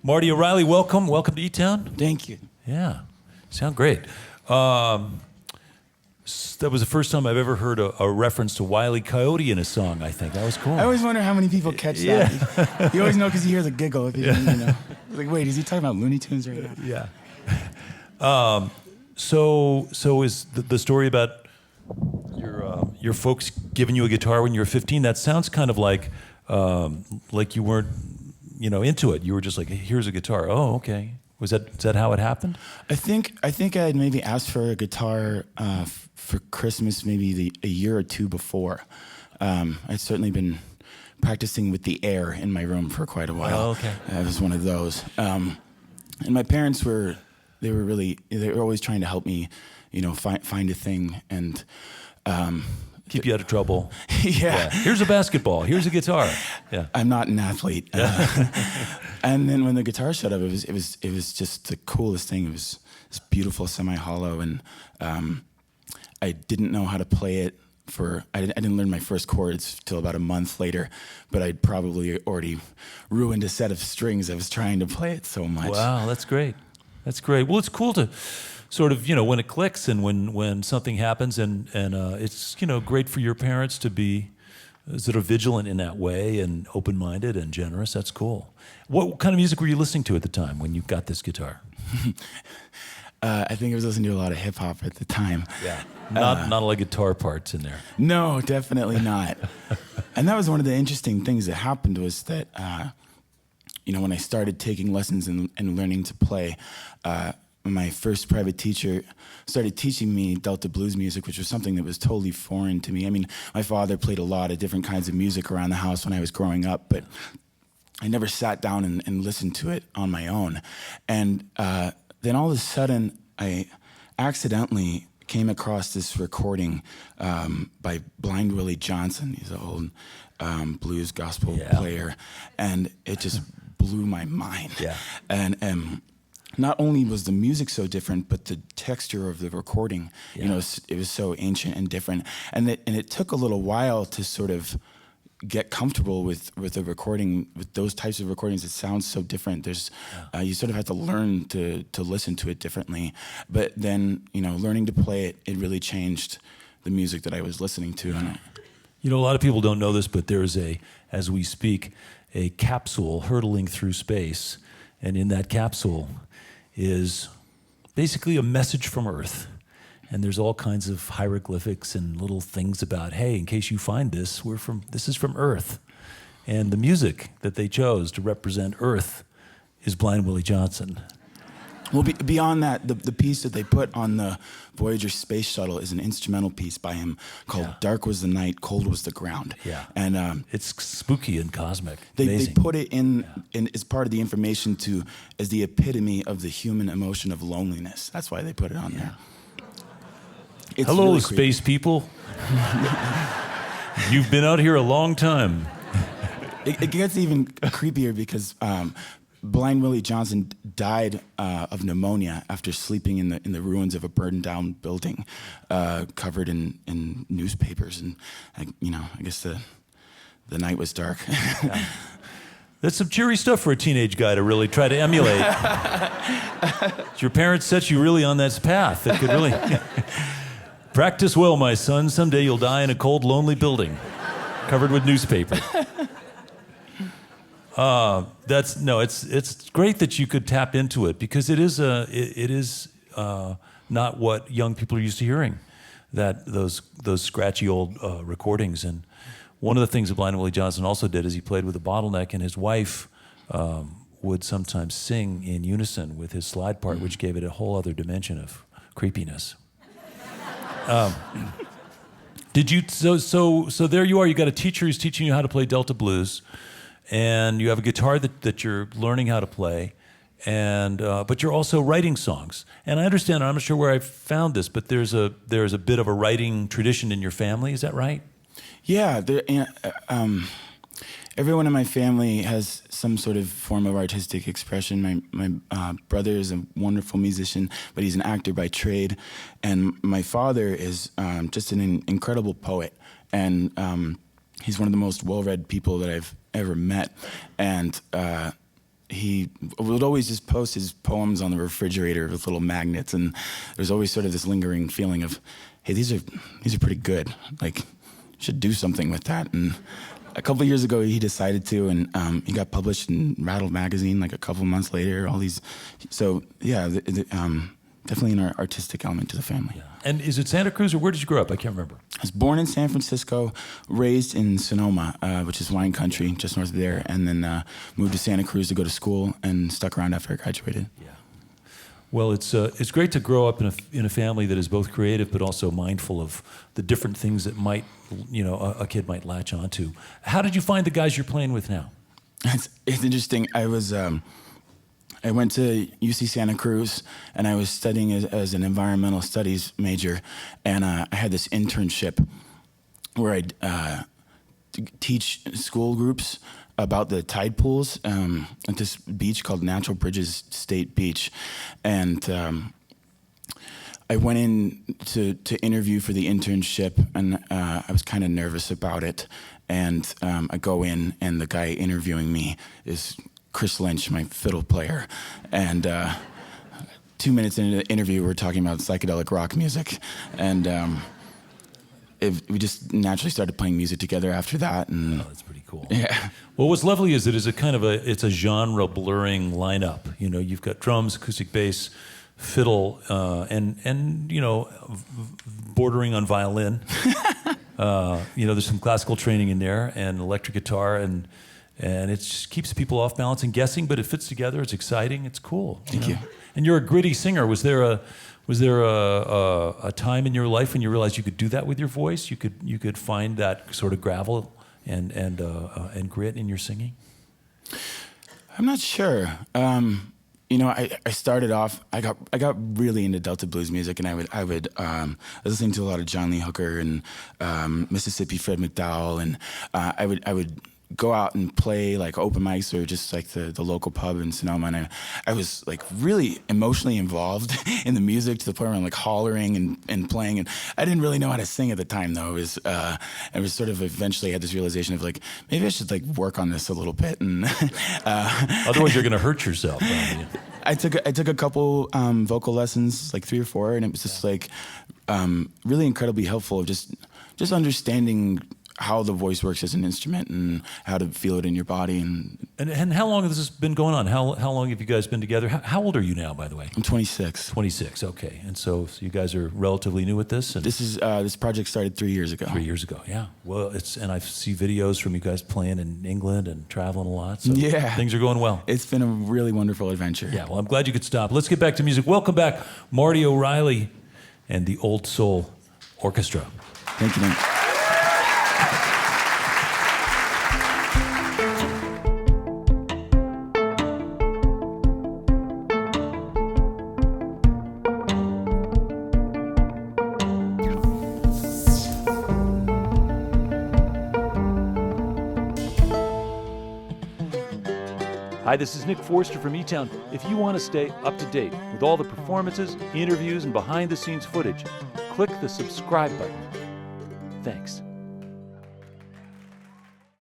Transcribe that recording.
Marty O'Reilly, welcome. Welcome to eTown. Thank you. Yeah, sound great. That was the first time I've ever heard a reference to Wile E. Coyote in a song, I think. That was cool. I always wonder how many people catch that. You always know because you hear the giggle. If you know. Like, wait, is he talking about Looney Tunes right now? Yeah. So is the story about your folks giving you a guitar when you were 15? That sounds kind of like you weren't, into it. You were just like, hey, here's a guitar. Oh, okay. Is that how it happened? I think I had maybe asked for a guitar for Christmas maybe a year or two before. I'd certainly been practicing with the air in my room for quite a while. Oh, okay. I was one of those. And my parents were always trying to help me, find a thing and keep you out of trouble. Yeah. Here's a basketball. Here's a guitar. Yeah. I'm not an athlete. And then when the guitar showed up, it was just the coolest thing. It was this beautiful semi-hollow, and I didn't know how to play it. I didn't learn my first chords till about a month later, but I'd probably already ruined a set of strings. I was trying to play it so much. Wow, that's great. That's great. Well, it's cool to sort of, when it clicks and when something happens, and it's, great for your parents to be sort of vigilant in that way and open-minded and generous. That's cool. What kind of music were you listening to at the time when you got this guitar? I think I was listening to a lot of hip-hop at the time. Yeah. Not a lot of guitar parts in there. No, definitely not. And that was one of the interesting things that happened was that, when I started taking lessons and learning to play, my first private teacher started teaching me Delta blues music, which was something that was totally foreign to me. I mean, my father played a lot of different kinds of music around the house when I was growing up, but I never sat down and listened to it on my own. And then all of a sudden, I accidentally came across this recording by Blind Willie Johnson. He's an old blues gospel player, and it just blew my mind. Yeah. And not only was the music so different, but the texture of the recording, it was so ancient and different. And it took a little while to sort of get comfortable with the recording, with those types of recordings that sound so different. You sort of have to learn to listen to it differently. But then, learning to play it, it really changed the music that I was listening to. And a lot of people don't know this, but there's as we speak, a capsule hurtling through space. And in that capsule is basically a message from Earth. And there's all kinds of hieroglyphics and little things about, hey, in case you find this, this is from Earth. And the music that they chose to represent Earth is Blind Willie Johnson. Well, beyond that, the piece that they put on the Voyager space shuttle is an instrumental piece by him called Dark Was the Night, Cold Was the Ground. Yeah. And it's spooky and cosmic. They put it in as part of the information as the epitome of the human emotion of loneliness. That's why they put it on there. It's Hello, really space people. You've been out here a long time. It gets even creepier because Blind Willie Johnson died of pneumonia after sleeping in the ruins of a burned down building, covered in newspapers, and I guess the night was dark. Yeah. That's some cheery stuff for a teenage guy to really try to emulate. Your parents set you really on this path that could really practice well, my son. Someday you'll die in a cold, lonely building, covered with newspaper. It's great that you could tap into it, because it is not what young people are used to hearing, that those scratchy old recordings. And one of the things that Blind Willie Johnson also did is he played with a bottleneck, and his wife would sometimes sing in unison with his slide part, which gave it a whole other dimension of creepiness. So there you are. You got a teacher who's teaching you how to play Delta blues. And you have a guitar that you're learning how to play, and but you're also writing songs. And I understand, I'm not sure where I found this, but there's a bit of a writing tradition in your family. Is that right? Yeah. Everyone in my family has some sort of form of artistic expression. My brother is a wonderful musician, but he's an actor by trade, and my father is just an incredible poet. And he's one of the most well-read people that I've ever met, and he would always just post his poems on the refrigerator with little magnets, and there's always sort of this lingering feeling of, hey, these are pretty good. Like, you should do something with that. And a couple of years ago, he decided to, and he got published in Rattle magazine like a couple months later. So yeah, definitely an artistic element to the family. Yeah. And is it Santa Cruz, or where did you grow up? I can't remember. I was born in San Francisco, raised in Sonoma, which is wine country, just north of there, and then moved to Santa Cruz to go to school and stuck around after I graduated. Yeah. Well, it's great to grow up in a family that is both creative but also mindful of the different things that might, a kid might latch onto. How did you find the guys you're playing with now? It's interesting. I went to UC Santa Cruz, and I was studying as an environmental studies major, and I had this internship where I'd teach school groups about the tide pools at this beach called Natural Bridges State Beach. And I went in to interview for the internship, and I was kind of nervous about it. And I go in, and the guy interviewing me is Chris Lynch, my fiddle player, and 2 minutes into the interview, we're talking about psychedelic rock music, and we just naturally started playing music together after that. And that's pretty cool. Yeah. Well, what's lovely is it's a genre blurring lineup. You've got drums, acoustic bass, fiddle, and bordering on violin. There's some classical training in there, and electric guitar, and it just keeps people off balance and guessing, but it fits together. It's exciting. It's cool. Thank you. And you're a gritty singer. Was there a time in your life when you realized you could do that with your voice? You could find that sort of gravel and grit in your singing? I'm not sure. I started off. I got really into Delta blues music, and I was listening to a lot of John Lee Hooker and Mississippi Fred McDowell, and I would go out and play like open mics or just like the local pub in Sonoma, and I was like really emotionally involved in the music to the point where I'm like hollering and playing, and I didn't really know how to sing at the time though. It was sort of eventually had this realization of like, maybe I should like work on this a little bit, and otherwise you're gonna hurt yourself. I took a couple vocal lessons, like 3 or 4, and it was just like really incredibly helpful of just understanding how the voice works as an instrument and how to feel it in your body. And how long has this been going on? How long have you guys been together? How old are you now, by the way? I'm 26. 26, okay. And so you guys are relatively new at this? And this project started 3 years ago. 3 years ago, yeah. Well, and I see videos from you guys playing in England and traveling a lot. So yeah. Things are going well. It's been a really wonderful adventure. Yeah, well, I'm glad you could stop. Let's get back to music. Welcome back, Marty O'Reilly and the Old Soul Orchestra. Thank you, Nick. Hi, this is Nick Forster from eTown. If you want to stay up to date with all the performances, interviews, and behind-the-scenes footage, click the subscribe button. Thanks.